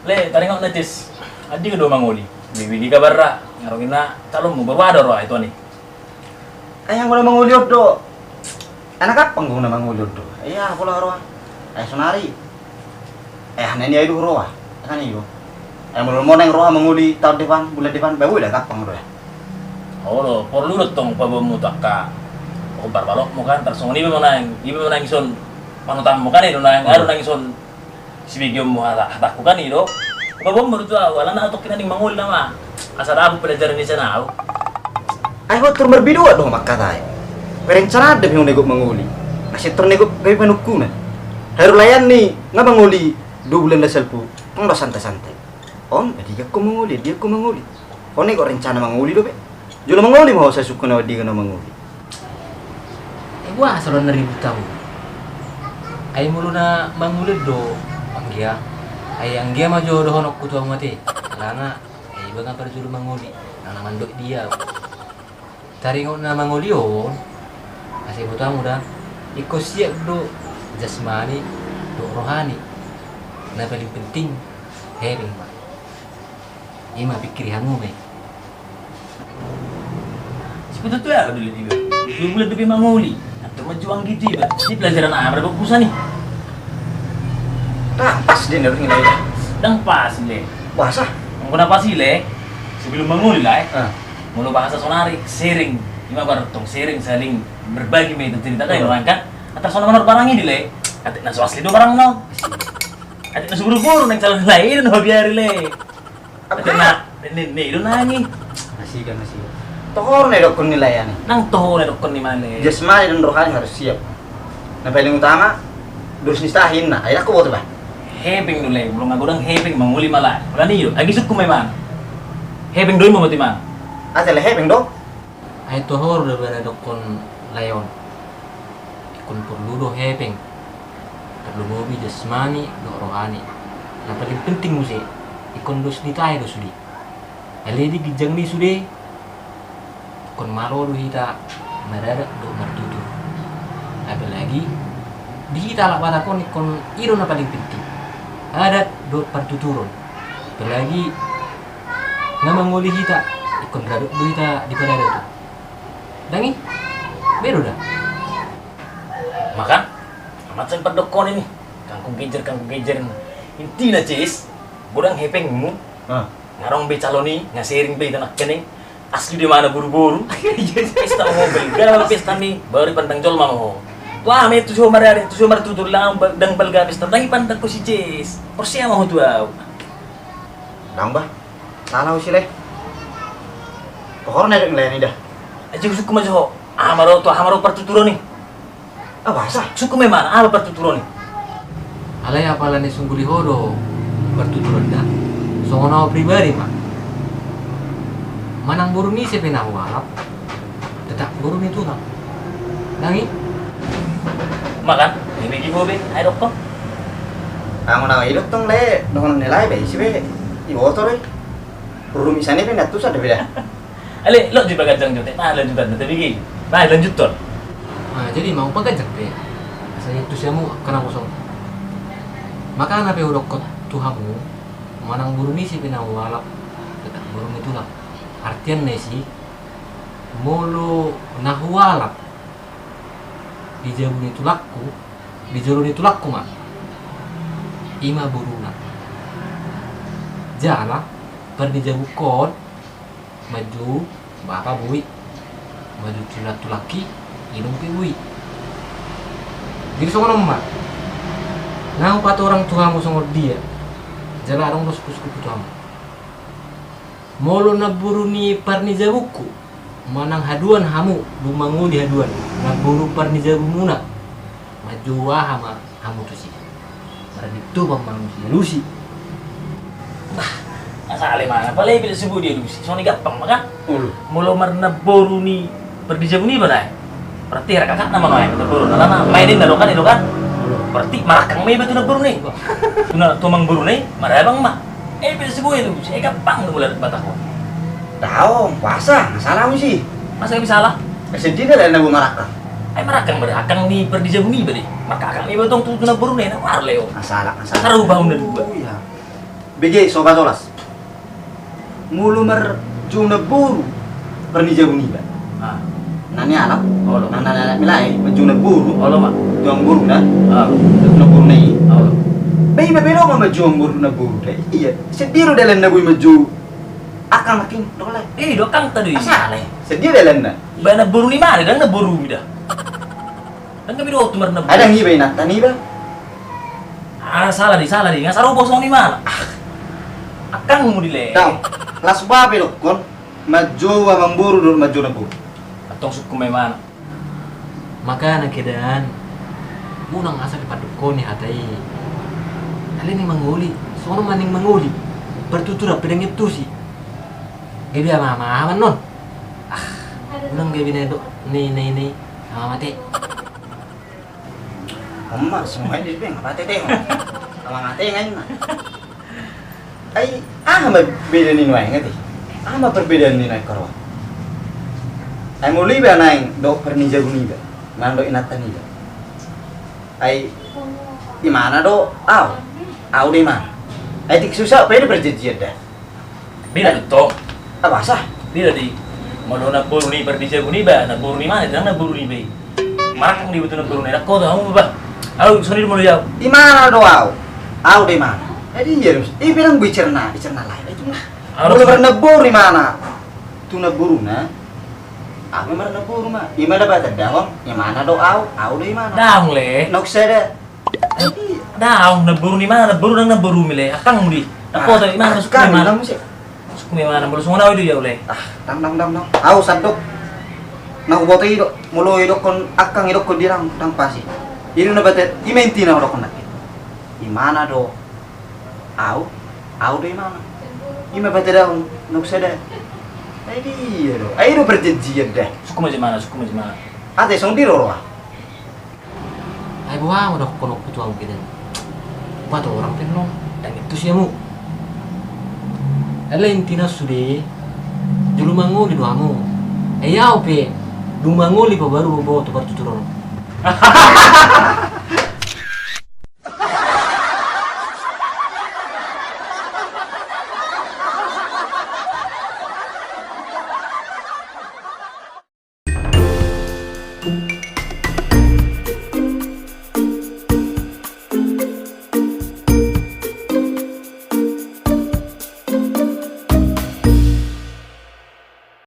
Le, tadi nggak netis. Adi kedua mangoli. Bibi kabar ra. Ngarongin na calon mo babado ro itu nih. Ayang mo na manguliod do. Anak apa ngong na manguliod do? Iya, pula ro. Ay sonari. Nani ay do ro. Kan iyo. Ay mo nang ro manguli tahun depan, bulan depan bawu dah kapang ro. Oh lo, perlu lo tong pabamu takka. Oh barbalok mo kan tersongoni mo nang, ibe mo nang ison panutan mo kan itu nang, aro nang ison sibigyo mo hatak ko kan itu. Babam mo tu wala na atok kinaning mangul na ma. Asal aku pelajaran di sana aku. Ay ho tur berbidua do makatay. Perencana ada yung negop manguli. Kasi tur negop gay panukuna. Haru layan ni nga manguli 2 bulan na selpo. Ang santai-santai. On, dia ko manguli, dia ko manguli. On nego rencana manguli do be. Jula manguli mo sa suko na di ka na manguli. Gua asal naribu tahu. Ay mulu na manguli do anggia. Ay anggia mah jodoh honok kutu mati. Karena ay baga perjuru manguli. Nana mandok dia. Tari ngon na manguli on. Asih butamu dah. Iko siap do jasmani do rohani. Nah paling penting hering pak. Ima pikirihanmu be. Betul ya dulu juga. Dulu bulan lebih mangoli. Atau menjuang gitu ya. Ini pelajaran apa berapa pusat nih? Pas din harus ngilay. Dang pas le. Puasa. Ang kuna pas le. Sebelum mangoli lah. Mulu bahasa sonari, sharing. Ima bartong sharing saling berbagi me cerita kan orang kan. Atas sono manor barang ini le. Atik nasu asli do barang no. Atik nasu buru-buru nang calon lain no biar le. Atik na nih do nangi. Masih. Tohor na dokon nilai ani. Nang toho na dokon ni male. Jasmani dan rohani harus siap. Nah paling utama terus nistahin na. Ay ako boto ba? Heping dulu, belum ngagodang heping manguli malah. Berani yuk, lagi suku memang. Heping dulu mau mati man. Ate lehe ping do. Ay tohor udah berada dokon layon. Ikon perlu do hepeng. Perlu mobi jasmani do rohani. Nah paling penting musi ikon dos ditai do sudi. Aledi gijang ni sudi. Kon malo do hita marada do martutu. Apalagi di hita lah pada kon ikon iro na paling penting. Adat do partuturun. Apalagi namanguli hita ikon raduk do hita di pada do. Dangi beru dah. Makan amat sempat dokon ini. Kangkung gejer. Inti na cis, bodang hepengmu. Ngarong be caloni, ngasiring be tanak kening. Asli di mana buru-buru. Pesta mobil, gara pesta nih, baru pandang jol mau. Wah, me tu mar tutur lang dang balga pesta dangi pandang ko si cis. Porsiya mau tuaw. Nambah. Salah usile. Tohor na ngilay ni dah. Aja suku majo. Amaro pertuturan nih. Bahasa. Suku memang apa pertuturan nih? Alay apalan ni sungguh lihodo pertuturan dah. Songono pribadi pak. Manang burung ni siapa nak walap? Tetap burung itu nak. Nangi? Makan, ini gibo be, ayo dokter. Ang na ilok tong le, dohon nilai be sibe. Ibo to re. Rumi sane pe natu sa beda. Ale, lo juga gajang jote, nah lanjutan nanti bigi. Nah lanjut ton. Nah, jadi mau pagajak be. Saya itu siamu kena kosong. Maka nape udok tuhamu manang burung ni siapa nak walap? Tetap burung itu nak. Artian nesi mulu nahualap di jalur itu laku mak ima buruna jala pergi jauh kon maju bapak bui maju tulaki hidung pi bui jadi semua mak nah empat orang tuhamu sama dia jala orang dos kusku tuhamu molo naburu ni parni jabuku manang haduan hamu lumanguli haduan naburu parni jabu muna majua hama hamu tu si marani tu manusia lusi Asal mana? Palay bila sebut dia lusi. So ni gampang makan. Molo naburu ni pergi jabu ni balai. Berarti kakak nama noy naburu. Nana mainin narokan itu kan. Berarti marakang may betul naburu ni. Tuna tumang buru ni marabang mak. Bila sebut itu, saya gampang tu bulan batak ko. Tahu, puasa, salah mo sih. Masa kami salah? Kasi di na lang nabu marakang. Ay marakang berakang ni perdi jabu ni bali. Makakang ni betong tu na buru ni na warleo. Masalah. Sarubah na dua. Iya. BG sobat solas. Mulu mer jumna buru pernija uniba. Ah, Nani anak, Olo. nana milai jumna buru, olo mak. juang buru na, Ah, jumna buru nai. olo. Bayi bebelo mama juang buru na buru deh. Iya, sediru dalam na bui maju. Akal makin dolai. Dokang tadi. Asal sediru dalam na. Bana buru ni mana? Dan na buru mida. Dan kami do tumar na. Ada ngiba ina tani ba? Ah, salah di. Ngasaro bosong ni mana? Akang mo dile. Tahu. Kelas berapa dok kon? Maju amang buru dulu maju na buru. Atong suku may mana. Maka na kedaan unang asa di padukon ni hatai. Alin ni manguli, sono maning manguli. Bertutur pedang itu sih. Gabi ama non. Unang gabi na do ni ama mati. Amma semua ini beng apa teh Amang ate ngayon na. Ay, beda ni nuay ngati. Perbedaan ni nuay karwa. Ay muli ba nang do pernija guni ba? Mando inatan ni ba? Ay di mana do? Aw di mana? Ay tik susah pwede perjanjian dah. Bila to. Apa sah? Bila di. Malo na buru ni perdisya guni ba? Na buru ni mana? Dan na buru ni ba? Marakang di betul na buru ni. Ako to, mo ba? Ayo, sunod mo yaw. Di mana do aw? Aw di mana? Ay di yeros. Bilang bicara lain. Itu lah. Boleh bernebur di mana? Tu nebur na. Aku bernebur mah. Di mana dapat dawang? Yang mana do aw? Aw di mana? Daong le. Nok sada. Daong na buru ni mana? Na buru nang na buru mi le. Akang mo di. Ako to, imana suku ni mana? Suku ni mana? Bulu sungaw itu yaw le. Dang. Aw sadok. Nak boto idok. Mulo idok kon akang idok kon dirang dang pasi. Ini na batet. Imenti na kon nak. Di mana do? Aw di mana? Ima batet daun. Nok sada. Ay di do. Ay do perjanjian dah. Suku mo mana? Ate song di roro. Ay bawa udah kono kutuang kita. Buat orang tenong dan itu sih mu. Alain tina sude. Julu manguli doamu. Ayau pe. Dumanguli pa baru bawa tu tuturong.